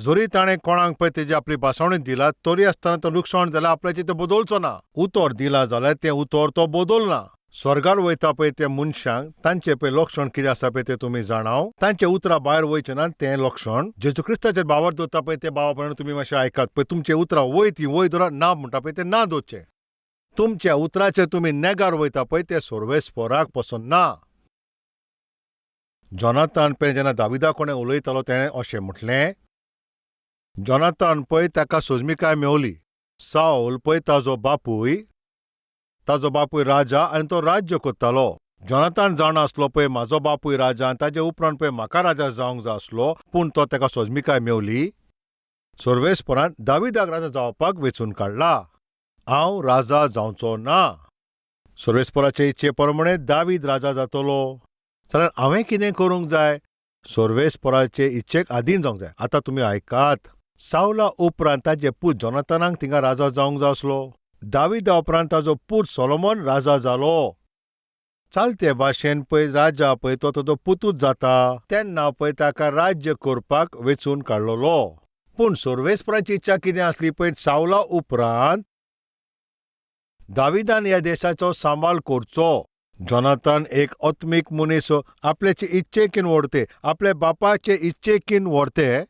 जोरी ताणें कोणाक पळय तेजी आपली भासावणी दिला तरी आसतना तो लुकसाण जाल्यार आपल्याची तो बदलचो ना. उतर दिला जाल्यार तें उतर तो बदलना. स्वर्गार वयता पळय त्या मनशांक तांचें पळय लक्षण कितें आसा पळय तें तुमी जाणाव. तांचे उतरां भायर वयचें ना तें लक्षण. जेजू क्रिस्ताचेर बावर दवरता पळय ते बावा तुमी मातशें आयकात पळय. तुमचे उतरां वय ती वय दवरात, ना म्हणटा पळय तें ना दवरचें. तुमच्या उतराचेर तुमी नेगार वयता पळय तें सोर्वेस्पराक पसंद ना. जोनातान पळय जेन्ना दाविदा कोणें उलयतालो तेणें अशें म्हटलें. जोनातान पळय ताका सोजमिकाय मेवली. साऊल पळय ताजो बापूय राजा आनी तो राज्य करतालो. जोनातान जाणा आसलो पळय म्हाजो बापूय राजा आनी ताजे उपरांत पळय म्हाका राजा जावंक जाय आसलो, पूण तो ताका सोजमिकाय मेवली. सोर्वेस्परान दाविदाक राजा जावपाक वेंचून काडला. हांव राजा जावचो ना. सोर्वेस्पराचे इच्छे प्रमाणें दावीद राजा जातलो. जाल्यार हांवें कितें करूंक जाय? सोर्वेस्पराचे इच्छेक आधीन जावंक जाय. आतां तुमी आयकात. साऊला उपरांत ताजे पूत जोनातानाक थिंगा राजा जावंक जाय आसलो. दाविदा उपरांत ताजो पूत सोलोमोन राजा जालो. चालते भाशेन पळय राजा पळय तो ताजो पुतूच जाता. तेन्ना पळय ताका राज्य करपाक वेंचून काडलोलो. पूण सोर्वेस्पराची इच्छा कितें आसली पळय साऊला उपरांत दाविदान ह्या देशाचो सांबाळ करचो. जोनातान एक आत्मीक मनीस आपल्याचे इच्छेकीन व्हरते, आपल्या बापाचे इच्छेकीन व्हरते.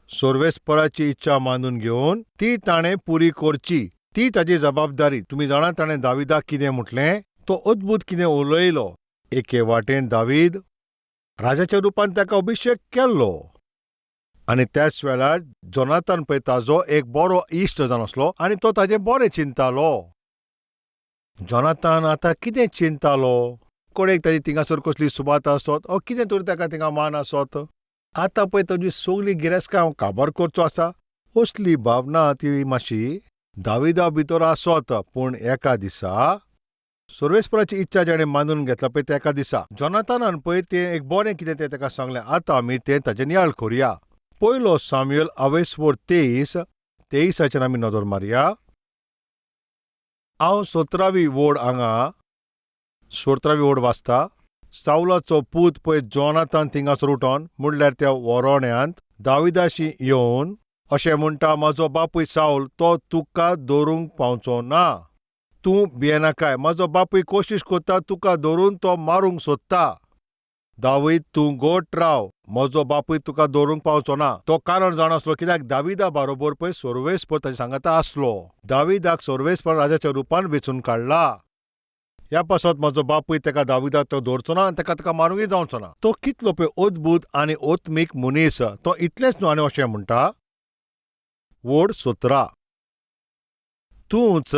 सोर्वेस्पराची इच्छा मानून घेवन ती ताणें पुरी करची. ती ताजी जबाबदारी. तुमी जाणा ताणें दाविदाक कितें म्हटलें? तो अद्भुत कितें उलयलो. एके वाटेन दावीद राजाच्या रुपान ताका अभिशेक केल्लो. आनी त्याच वेळार जोनातान पळय ताजो एक बरो इश्ट जावन आसलो आनी तो ताजें बरें चिंतालो. जोनातान आतां कितें चिंतालो? कोणेक ताजी थिंगासर कसली सुबात आसत ओ कितें तरी ताका थिंगा मान आसत. आतां पळय ताजी सगळी गिरेस्कां हांव काबार करचो आसा. असली भावना ती मातशी दाविदा भितर आसत. पूण एका दिसा सोर्वेस्पराची इच्छा जेणें मानून घेतला पळय तेका दिसा जोनातानान पळय तें एक बरें कितें तें ताका सांगलें. आतां आमी तें ताजें नियाळ करुया. पयलो सामुएल 23:23 आमी नदर मारया. हांव 17वी वोड वाचता. साऊलाचो पूत पळय जोनातान थिंगासर उठोन म्हणल्यार त्या वरोण्यांत दाविदाशी येवन अशें म्हणटा, म्हाजो बापूय साऊल तो तुका दवरूंक पावचो ना. तूं भियेनाकाय. म्हाजो बापूय कोशिश करता तुका धरून तो मारूंक सोदता. दावीद तूं गोट राव. म्हजो बापूय तुका दवरूंक पावचो ना. तो कारण जाण आसलो कित्याक दाविदा बरोबर पळय सोर्वेस्पर ताच्या सांगाता आसलो. दाविदाक सोर्वेस्पर राजाच्या रुपान वेंचून काडला. ह्या पासत म्हजो बापूय ताका दाविदाक तो दवरचो ना आनी ताका मारूंकय जावचो ना. तो कितलो पळय अद्भुत आनी आत्मीक मनीस. तो इतलेंच न्हू आनी अशें म्हणटा. वोड 17 तूंच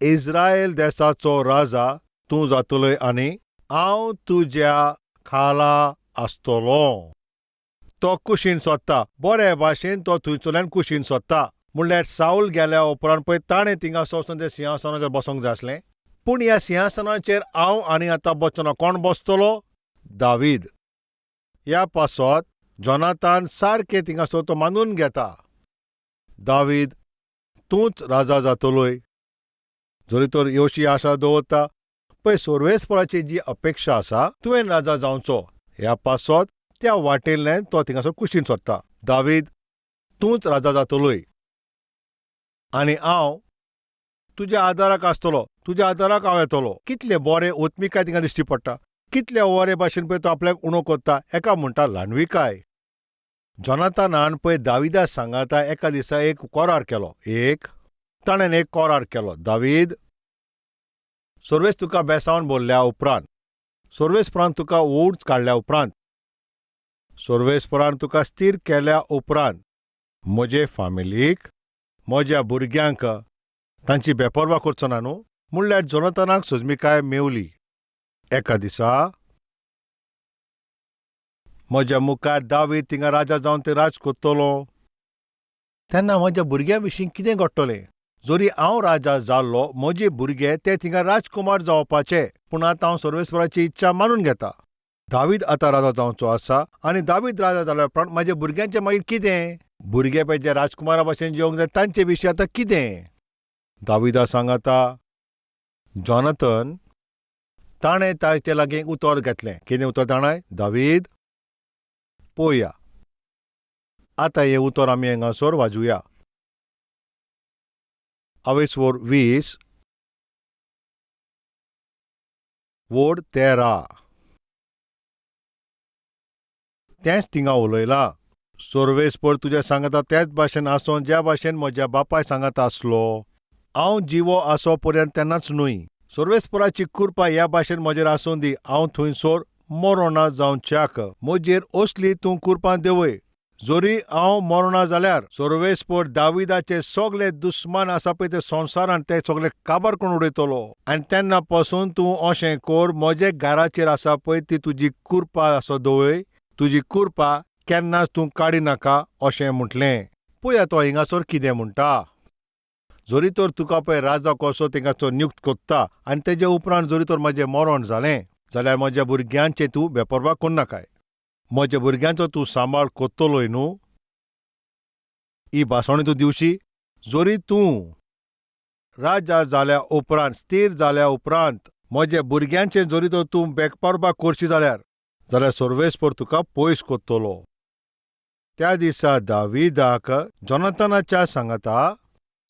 इस्रायल देशाचो राजा तूं जातलोय आनी हांव तुज्या खाला आसतलो. तो कुशीन सोदता. बरे भाशेन तो थंयसरल्यान कुशीन सोदता. म्हणल्यार साऊल गेल्या उपरांत पळय ताणें थिंगा वचून त्या सिंहासनाचेर बसोंक जाय आसलें. पूण ह्या सिंहासनाचेर हांव आनी आतां बसचोना. कोण बसतलो? दावीद. ह्या पासत जोनातान सारकें थिंगासर तो मानून घेता. दावीद तूंच राजा जातलोय. जोरी तर योशी आशा दवरता पळय सोर्वेस्पराची जी अपेक्षा आसा तुवें राजा जावचो. ह्या पासत त्या वाटेंतल्यान तो थिंगासर कुशीन सोदता. दावीद तूंच राजा जातलोय आनी हांव तुज्या आदाराक आसतलो. तुज्या आदाराक हांव येतलो. कितलें बरें ओत्मिकाय थिंगा दिश्टी पडटा. कितल्या बरे भाशेन पळय तो आपल्याक उणो करता. एका म्हणटा ल्हानविकाय. जोनातानान पळय दाविदा सांगाता एका दिसा एक करार केलो. ताणें एक करार केलो. दावीद सोर्वेस तुका बेसावन भरल्या उपरांत, सोर्वेस्परान तुका वोट काडल्या उपरांत, सोर्वेस्परान तुका स्थिर केल्या उपरांत म्हजे फामिलीक, म्हज्या भुरग्यांक तांची बेपरवा करचो ना न्हू. म्हणल्यार जोनातानाक सोजमिकाय मेवली. एका दिसा म्हज्या मुखार दावीद थिंगा राजा जावन ते राज करतलो. तेन्ना म्हज्या भुरग्यां विशीं कितें घडटलें? जोरी हांव राजा जाल्लो म्हजे भुरगे ते थिंगा राजकुमार जावपाचे. पूण आतां हांव सोर्वेस्पराची इच्छा मानून घेता. दावीद आतां राजा जावचो आसा आनी दावीद राजा जाल्या उपरांत म्हाज्या भुरग्यांचें मागीर कितें? भुरगे पळय जे राजकुमारा भाशेन जेवंक जाय तांचे विशीं आतां कितें? दाविदा सांगाता जोनातन ताणें ताचे लागीं उतर घेतलें. कितें उतर जाणाय? दावीद पळोवया आतां हें उतर आमी हांगासर वाजूया. 20 वोड 13. तेंच थिंगा उलयलां. सोर्वेस्पर तुज्या सांगाता त्याच भाशेन आसोन ज्या भाशेन म्हज्या बापाय सांगात आसलो. हांव जिवो आसो पर्यंत तेन्नाच न्हय. सोर्वेस्पराची कृपा ह्या भाशेन म्हजेर आसूं दी. हांव थंयसर मरोना जावच्याक म्हजेर असली तूं कृपा देवय. जोरी हांव मरोना जाल्यार सोर्वेस्पर दाविदाचे सगळे दुस्मान आसा पळय ते संवसारान ते सगळे काबार करून उडयतलो. आनी तेन्ना पासून तूं अशें कर, म्हजे घराचेर आसा पळय ती तुजी कृपा आसो दवय. तुजी कृपा केन्नाच तूं काडी नाका अशें म्हटलें. पळया तो हिंगासर कितें म्हणटा. जोरी तर तुका पळय राजा कसो थिंगासर नियुक्त कोत्ता आनी तेजे उपरांत जोरी तर म्हजें मरण जालें जाल्यार म्हज्या भुरग्यांचे तूं बेपरवा करनाकाय. म्हज्या भुरग्यांचो तूं सांबाळ कोत्तलोय न्हू. ही भासावणी तूं दिवशी. जोरी तूं राजा जाल्या उपरांत स्थिर जाल्या उपरांत म्हज्या भुरग्यांचे जोरी तर तूं बेपरवा करशी जाल्यार सोर्वेस्पर तुका पयस कोत्तलो. त्या दिसा दाविदाक जोनाथनाच्या सांगाता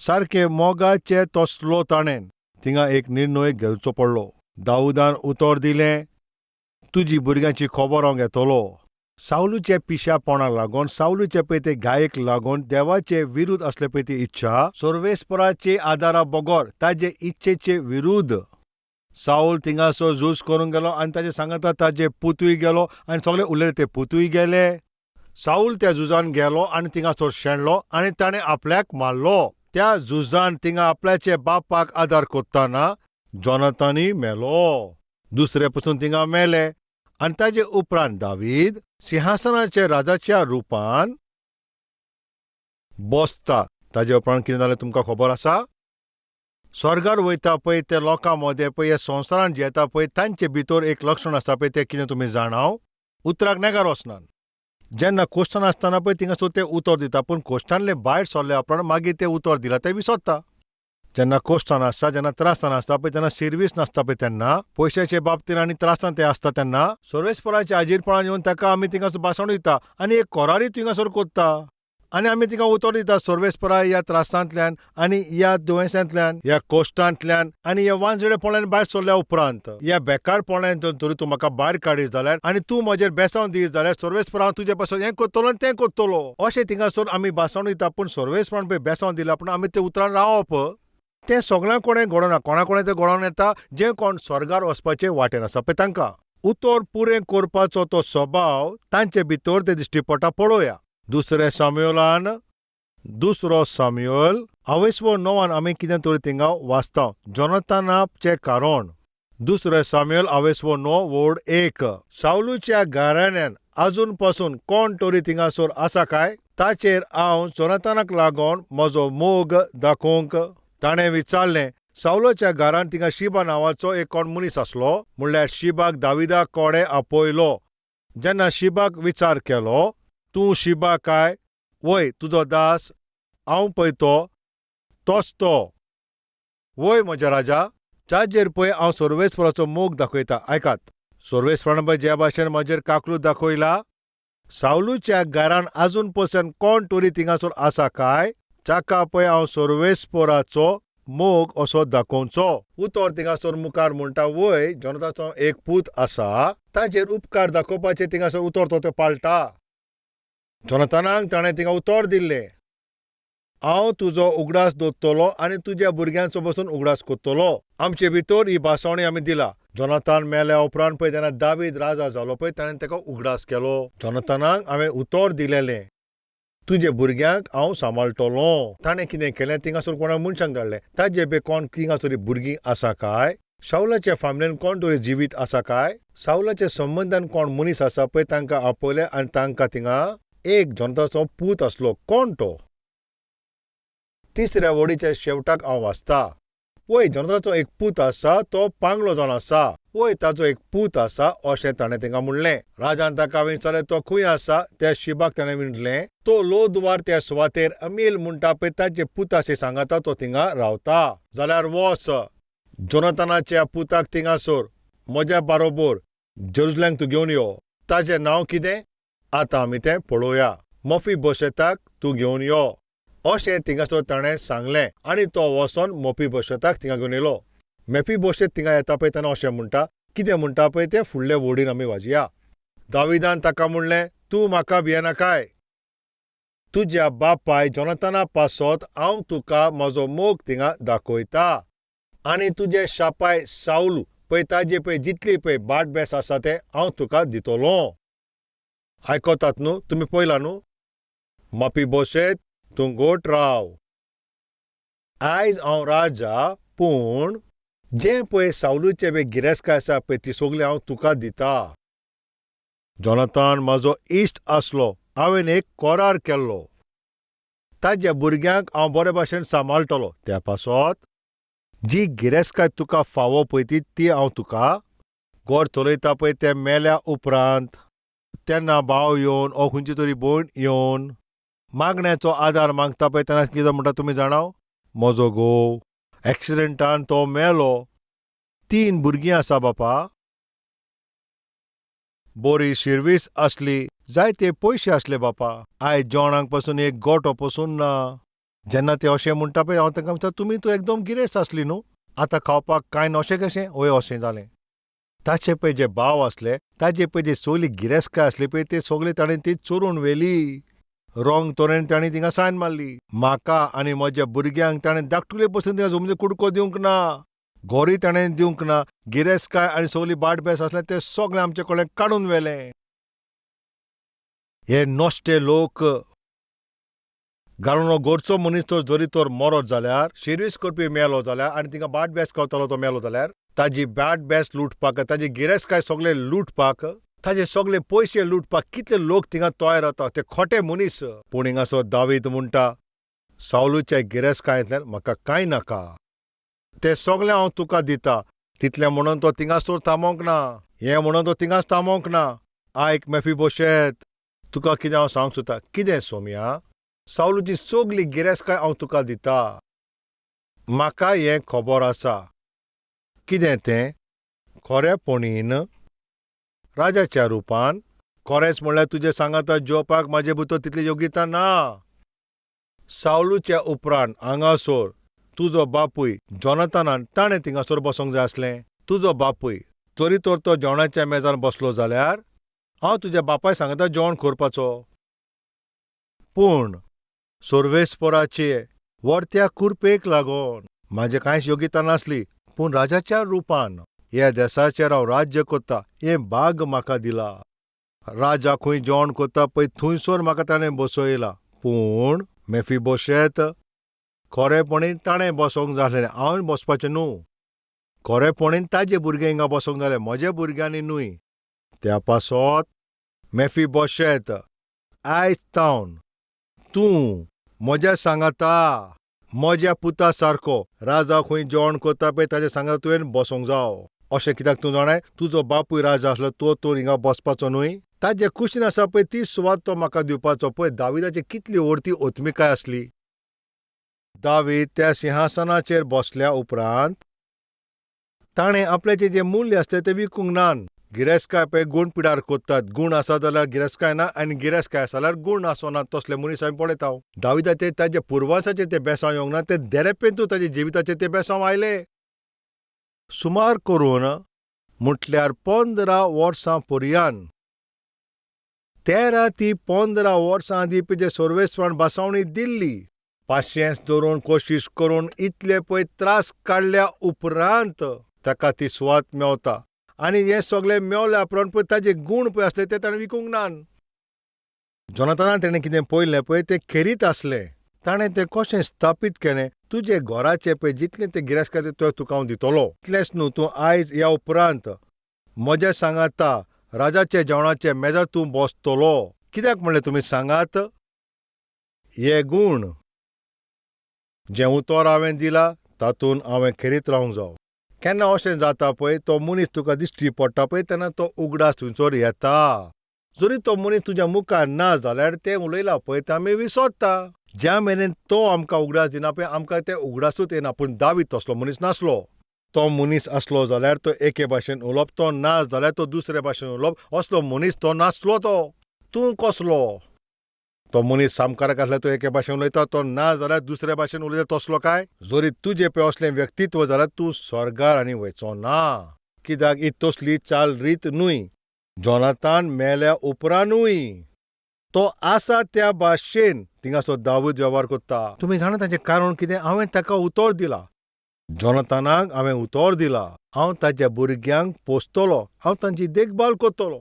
सारके मोगाचे तसलो ताणेन थिंगा एक निर्णय घेवचो पडलो. दाऊदान उतर दिलें, तुजी भुरग्यांची खबर हांव घेतलो. सावलूचे पिशापणाक लागून, सावलूचे पळय ते घायेक लागून देवाचे विरुद्ध असले पळय ती इच्छा, सोर्वेस्पराचे आदारा बगोर ताजे इच्छेचे विरुद्ध साऊल थिंगासर झूज करून गेलो आनी ताजे सांगाता ताजे पुतूय गेलो आनी सगळे उरलेले ते पुतूय गेले. साऊल त्या झुजान गेलो आनी थिंगासर शेणलो आनी ताणें आपल्याक मारलो. त्या झुजान थिंगा आपल्याचे बापाक आदार कोत्ताना जोनाथनय मेलो. दुसरे पासून थिंगा मेले आनी ताजे उपरांत दावीद सिंहासनाचे राजाच्या रुपान बसता. ताजे उपरांत कितें जालें तुमकां खबर आसा. स्वर्गार वयता पळय ते लोकां मदें पळय ह्या संवसारान जियेता पळय तांचे भितर एक लक्षण आसा पळय ते कितें तुमी जाणाव. उतराक नेगार वचनात. जेन्ना कोश्टान आसतना पळय थिंगासर ते उतर दिता पूण कोश्टांतले भायर सरल्या उपरांत मागीर ते उतर दिला ते विसरता. जेन्ना कोश्टान आसता, जेन्ना त्रासान आसता पळय, तेन्ना सर्वीस नासता पळय, तेन्ना पयशाचे बाबतींत आनी त्रासान ते आसता तेन्ना सोर्वेस्पराच्या हाजीरपणान येवन ताका आमी थिंगासर भासावण दिता आनी एक कोरारी थिंगासर कोत्ता आनी आमी तिका उतर दिता सोर्वेस्परा ह्या त्रासांतल्यान आनी ह्या दुयेंसांतल्यान, ह्या कोश्टांतल्यान आनी ह्या वांजवेळेपणान भायर सरल्या उपरांत ह्या बेकारपणांतून तरी तूं म्हाका भायर काडीत जाल्यार आनी तूं म्हजेर बेसांव दीत जाल्यार सोर्वेस्परा हांव तुजे पासून हें कोत्तलो आनी तें कोत्तलो अशें थिंगासर आमी भासावण दिता. पूण सोर्वेस्परान पळय बेसांव दिल्या पूण आमी ते उतरान रावप तें सगळ्यां कोणें घडोना. कोणा कोणें तें घडोवन येता जे कोण स्वर्गार वचपाचे वाटेन आसा पळय तांकां. उतर पुरें करपाचो तो स्वभाव तांचे भितर ते दिश्टी पडटा. पळोवया दुसरो साम्युएल 29 आमी कितें तरी थिंगा वाचता. जोनाथनाचे कारण. दुसरो साम्युएल 29:1. सावलूच्या घराण्यान आजून पासून कोण तरी थिंगासर आसा काय. ताचेर हांव जोनाथनाक लागून म्हजो मोग दाखोवंक. ताणें विचारलें. सावलाच्या घरांत थिंगा शिबा नांवाचो एक कोण मनीस आसलो. म्हणल्यार शिबाक दाविदा कोडे आपयलो. जेन्ना शिबाक विचार केलो, तूं शिबा काय. वय तुजो दास, हांव पळयतो तोच तो. वय म्हज्या राजा. जाचेर पळय हांव सोर्वेस्पराचो मोग दाखयता. आयकात. सोर्वेस्परान पळय ज्या भाशेन म्हजेर काकूट दाखयला. सावलूच्या घरान आजून पसून कोण तरी थिंगासर आसा काय जाका पळय हांव सोर्वेस्पराचो मोग असो दाखोवचो. उतर थिंगासर मुखार म्हणटा. वय जोनाथनाचो एक पूत आसा, ताचेर उपकार दाखोवपाचें थिंगासर उतर तो पाळटा. जोनाथनाक ताणें थिंगा उतर दिल्लें. हांव तुजो उगडास दवरतलो आनी तुज्या भुरग्यांचो बसून उगडास कोत्तलो. आमचे भितर ही भासावणी आमी दिला. जोनाथन मेल्या उपरांत पळय तेन्ना दावीद राजा जालो पळय ताणें ताका उगडास केलो. जोनाथनाक हांवें उतर दिलेलें. तुजे भुरग्यांक हांव सांबाळटलों. ताणें कितें केलें थिंगासर कोणा मनशांक धाडलें. ताजे बे कोण थिंगासर भुरगीं आसा काय. शाऊलाच्या फामिलीन कोण तरी जिवीत आसा काय. सावलाच्या संबंधान कोण मनीस आसा पळय तांकां आपयले आनी तांकां थिंगा एक जोनाथनाचो पूत आसलो. कोण तो. तिसऱ्या वडीच्या शेवटाक हांव वाचता. वय जोनाथनाचो एक पूत आसा, तो पांगलो जावन आसा. वय ताचो एक पूत आसा अशें ताणें तिंगा म्हणलें. राजान ताका विचारलें तो खंय आसा. त्या शिबाक ताणें म्हटलें तो लोदवार त्या सुवातेर अमील म्हणटा पळय ताचे पुताशी सांगाता तो थिंगा रावता. जाल्यार वच जोनाथनाच्या पुताक थिंगासर म्हज्या बारोबर जेरुसलेम तूं घेवन यो. ताचें नांव कितें. आतां आमी तें पळोवया. मफीबोशेताक तूं घेवन यो अशें थिंगासोर ताणें सांगलें आनी तो वचोन मफीबोशेताक थिंगा घेवन येयलो. मफीबोशेत थिंगा येता पळय तेन्ना अशें म्हणटा, कितें म्हणटा पळय तें फुडले वोडीन आमी वाजया. दाविदान ताका म्हणलें, तूं म्हाका भियेनाकाय. तुज्या बापाय जोनाताना पासत हांव तुका म्हजो मोग थिंगा दाखयता आनी तुजे शापाय साऊल पळय ताजे पळय जितली पळय बाट बेस आसा ते हांव तुका दितलो. आयकोतात न्हू, तुमी पळयला न्हू. मफीबोशेत, तूं गोट राव. आयज हांव राजा, पूण जें पळय साऊलचे बी गिरेस्तकाय आसा पळय ती सगळी हांव तुका दिता. जोनातान म्हजो इश्ट आसलो, हांवें एक करार केल्लो. ताज्या भुरग्यांक हांव बरे भाशेन सांबाळटलो. त्या पासत जी गिरेस्तकाय तुका फावो पळय ती हांव तुका. घर चलयता पळय ते मेल्या उपरांत तेन्ना भाव येवन ओ खंयची तरी भयण येवन मागण्याचो आदार मागता पळय तेन्ना कितें म्हणटा तुमी जाणाव? म्हजो घोव एक्सिडेंटान तो मेलो, 3 भुरगीं आसा बापा. बरी शिर्वीस आसली, जायते पयशे आसले बापा. आयज जेवणाक पासून एक गोठो पासून ना. जेन्ना ते अशें म्हणटा पळय हांव तांकां म्हणटा, तुमी तर एकदम गिरेस्त आसली न्हू, आतां खावपाक कांय ना अशें कशें? वय अशें जालें. ताचे पळय जे भाव आसले, ताजे पळय जी सगळी गिरेस्तकाय आसली पळय ते सगळे ताणें ती चोरून व्हेली. रॉंग तरेन ताणें थिंगा सायन मारली. म्हाका आनी म्हज्या भुरग्यांक ताणें धाकटुले पासून थिंगा जमनीचो कुडको दिवंक ना, घोरी ताणें दिवंक ना. गिरेस्तकाय आनी सगळी बाटबेस आसलें तें सगळें आमचे कडल्यान काडून व्हेलें. हे नोश्टे लोक. घालून घरचो मनीस तो जरी तर मरत जाल्यार, शिर्वीस करपी मेलो जाल्यार आनी थिंगा बाटबेस करतालो तो मेलो जाल्यार ताजी बाटबेस लुटपाक, ताजी गिरेस्तकाय सगळे लुटपाक, ताजे सगळे पयशे लुटपाक कितले लोक थिंगा तयार जाता. ते खोटे मनीस. पूण हिंगासो दावीद म्हणटा, साऊलचे गिरेस्तकायेंतल्यान म्हाका कांय नाका. ते सगळें हांव तुका दिता. तितलें म्हणून तो थिंगासोर थांबोंक ना. हें म्हणून तो थिंगाच थांबोंक ना. आयक मफीबोशेत, तुका कितें हांव सांगूंक सोदता. कितें सोम्या? साऊलची सगळी गिरेस्तकाय हांव तुका दिता. म्हाका हें खबर आसा. कितें तें? खरेपणीन राजाच्या रुपान. खरेंच म्हणल्यार तुजे सांगाता जेवपाक म्हाजे भितर तितली योग्यता ना. साऊलच्या उपरांत हांगासर तुजो बापूय जोनातानान ताणें थिंगासर बसोंक जाय आसलें. तुजो बापूय जरी तर तो जेवणाच्या मेजार बसलो जाल्यार हांव तुज्या बापाय सांगता जेवण करपाचो. पूण सर्वेस्पराचे वर्त्या कुरपेक लागून म्हाजे कांयच योग्यता नासली. पूण राजाच्या रुपान ह्या देशाचेर हांव राज्य करता हें भाग म्हाका दिला. राजा खंय जेवण करता पळय थंयसर म्हाका ताणें बसयला. पूण मफीबोशेत खरेपणीन ताणें बसोंक जाय आसलें, हांव बसपाचें न्हू. खरेपणीन ताजे भुरगे हिंगा बसोंक जाय, म्हज्या भुरग्यांनी न्हूय. त्या पासत मफीबोशेत, आयज तावन तूं म्हज्या सांगाता, म्हज्या पुता सारको राजा खंय जेवण करता पळय ताजे सांगाता तुवें बसोंक जावो. अशें कित्याक तूं जाणाय? तुजो बापूय राजा आसलो, तो हिंगा बसपाचो न्हूय. ताजे कुशीन आसा पळय ती सुवात तो म्हाका दिवपाचो. पळय दाविदाची कितली व्हडती ओत्मिकाय आसली. दावीद त्या सिंहासनाचेर बसल्या उपरांत ताणें आपल्याचें जें मूल्य आसलें तें विकूंक नान. गिरेस्तकाय पळय गूण पिडार कोत्तात. गूण आसा जाल्यार गिरेस्तकाय ना आनी गिरेस्तकाय आसा जाल्यार गूण आसनात. तसले मनीस आमी पळयता. दाविदाचे ताजे पुर्वजाचेर ते बेसांव येवंक ना, ते देरेपेंतू ताजे जिविताचेर ते बेसांव आयले. सुमार करून म्हटल्यार 15 वर्सां पर्यंत 13 ती 15 वर्सां आदी जे सर्वेस्परान बसावणी दिल्ली. पाशियेंस धरून कोशिश करून इतले पळय त्रास काडल्या उपरांत ताका ती सुवात मेवता. आनी हे सगळें मेवल्या उपरांत पळय ताजे गूण पळय आसले ते ताणें विकूंक नान. जोनातानान ताणें कितें पळयलें पळय तें खेरीत आसलें. ताणें तें कशें स्थापीत केलें. तुजे घराचें पळय जितलें तें गिरेस्तकाय तें तुका हांव दितलो. इतलेंच न्हू, तूं आयज ह्या उपरांत म्हज्या सांगाता राजाचे जेवणाचे मेजार तूं बसतलो. कित्याक म्हणलें तुमी सांगात? हे गूण जें उतर हांवें दिलां तातूंत हांवें खेरीत रावंक जावो. केन्ना अशें जाता पळय तो मनीस तुका दिश्टी पडटा पळय तेन्ना तो उगडास थंयसर येता. जरी तो मनीस तुज्या मुखार ना जाल्यार तें उलयलां पळय तें आमी विसरता. ज्या मेरेन तो आमकां उगडास दिना पळय आमकां तें उगडासूच येना. पूण दावीद तसलो मनीस नासलो. तो मनीस आसलो जाल्यार तो एके भाशेन उलोवप, तो ना जाल्यार तो दुसरे भाशेन उलोवप. असलो मनीस तो नासलो तो. तूं कसलो? तो मनीस सामकाराक आसल्यार तो एके भाशेन उलयता, तो ना जाल्यार दुसऱ्या भाशेन उलयता तसलो काय? जरी तुजें पळय असलें व्यक्तित्व जाल्यार तूं स्वर्गार आनी वयचो ना. कित्याक ही तसली चाल रीत न्हय. जोनातान मेल्या उपरांतूय तो आसा त्या भाशेन थिंगासो दावीद वेव्हार करता. तुमी जाणा ताचें कारण कितें? हांवें ताका उतर दिला. जोनातानाक हांवें उतर दिला. हांव ताच्या भुरग्यांक पोसतलो. हांव तांची देखभाल करतलो.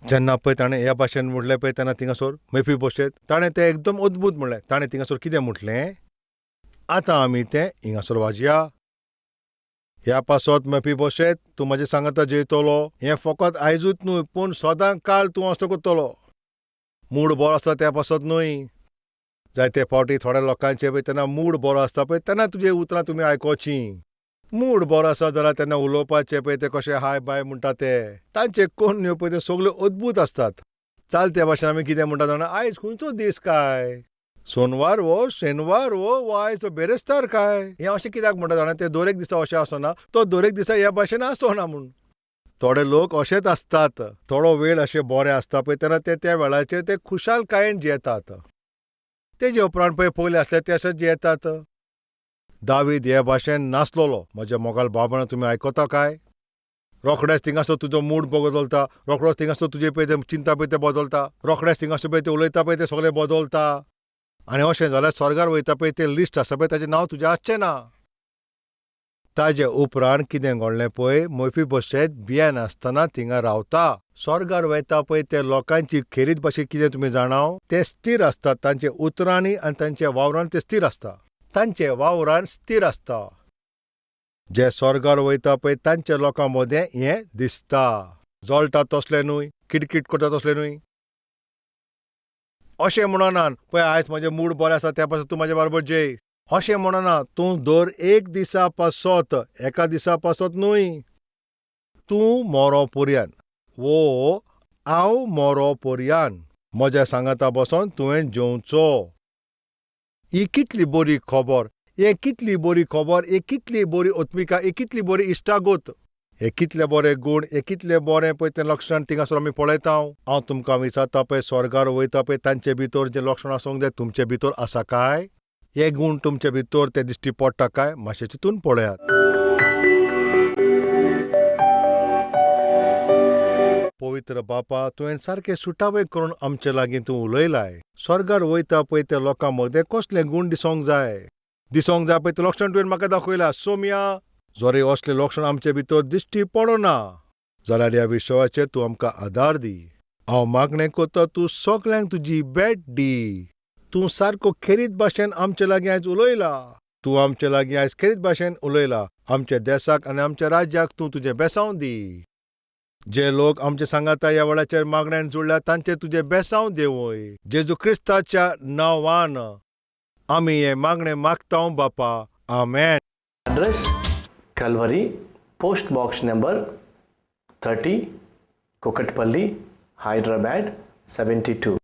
जेन्ना पळय ताणें ह्या भाशेन म्हणलें पळय तेन्ना थिंगासोर मेफीबोशेत ताणें तें एकदम अद्भुत म्हणलें. ताणें थिंगासोर कितें म्हटलें? आतां आमी तें हिंगासोर वाजया. ह्या पासत मेफीबोशेत, तूं म्हाजे सांगाता जेयतलो. हें फकत आयजूच न्हय पूण सदां काळ तूं असो करतलो. मूड बरो आसता त्या पासत न्हय. जायते फावटी थोड्या लोकांचे पळय तेन्ना मूड बरो आसता पळय तेन्ना तुजी उतरां तुमी आयकोचीं. मूड बरो आसा जाल्यार तेन्ना उलोवपाचें पळय ते कशें हाय बाय म्हणटा ते. तांचे कोन्यो पळय त्यो सगल्यो अद्भुत आसतात. चालते भाशेन आमी कितें म्हणटा जाणा, आयज खंयचो दीस काय? सोनवार वो, शेनवार वो आयज बेरेस्तार काय? हें अशें कित्याक म्हणटा जाणा, ते दर एक दिसा अशें आसना, तो दर एक दिसा ह्या भाशेन आसना म्हूण. थोडे लोक अशेच आसतात. थोडो वेळ अशें बरें आसता पळय तेन्ना ते त्या वेळाचेर ते खुशालकायेन जियेतात. तेजे उपरांत पळय पयले आसले ते अशेंच जियेतात. दावीद हे भाशेन नासलोलो. म्हज्या मोगाल भावबणां तुमी आयकता काय? रोखडेच थिंगासो तुजो मूड बदलता. रोखडोच थिंगासो तुजे पळय ते चिंता पळय ते बदलता. रोखडेच थिंगासो पळय ते उलयता पळय ते सगळें बदलता. आनी अशें जाल्यार स्वर्गार वयता पळय तें लिस्ट आसा पळय ताचें नांव तुजें आसचें ना. ताजे उपरांत कितें घडलें पळय, मेफीबोशेत भियेन आसतना थिंगा रावता. स्वर्गार वयता पळय ते लोकांची खेरीत भाशेन कितें तुमी जाणाव? ते स्थिर आसतात. तांचे उतरांनी आनी तांच्या वावरांत ते स्थिर आसता. तांचे वावरांत स्थिर आसता. जे स्वर्गार वयता पळय तांच्या लोकां मदें हें दिसता. जळटा तसलें न्हय, किटकिट करता तसलें न्हय. अशें म्हणनात पळय आयज म्हजें मूड बरें आसा त्या पासत तूं म्हाजे बरोबर जेय. अशें म्हणना तूं दर एक दिसा पासत, एका दिसा पासत न्हय. तूं मोरो पर्यंत वो हांव मोरो पर्यंत म्हज्या सांगाता बसोन तुवें जेवचो. ही कितली बरी खबर. हे कितली बरी खबर, हे कितली बरी आत्मिका, हे कितली बरी इश्टागत. हे कितले बरे गूण, हे कितले बरें पळय तें लक्षण थिंगासोर आमी पळयता. हांव तुमकां विचारता पळय स्वर्गार वयता पळय तांचे भितर जे लक्षण आसूंक जाय तुमचे भितर आसा काय? हे गूण तुमचे भितर ते दिश्टी पडटा काय? मातशें चिंतून पळयात. पवित्र बापा, तुवें सारकें सुटावे करून आमचे लागीं तूं उलयलाय. स्वर्गार वयता पळय त्या लोकां मदें कसले गूण दिसोंक जाय पळय तें लक्षण तुवें म्हाका दाखयलां. सोम्या, जरी असले लक्षण आमचे भितर दिश्टी पडना जाल्यार ह्या विशयाचेर तूं आमकां आदार दी. हांव मागणें करता तूं सगल्यांक तुजी भेट दी. तूं सारको खेरीत भाशेन आमचे लागीं आयज उलयला. तूं आमचे लागीं आयज खेरीत भाशेन उलयला. आमच्या देशाक आनी आमच्या राज्याक तूं तुजें बेसांव दी. जे लोक आमचे सांगाता ह्या वेळाचेर मागण्यान जुळ्ळ्या तांचेर तुजें बेसांव देंवय. जेजू क्रिस्ताच्या नांवान आमी हे मागणें मागता बापा. आमेन. Address Calvary, Post Box number 30, Kokatpalli, Hyderabad 72.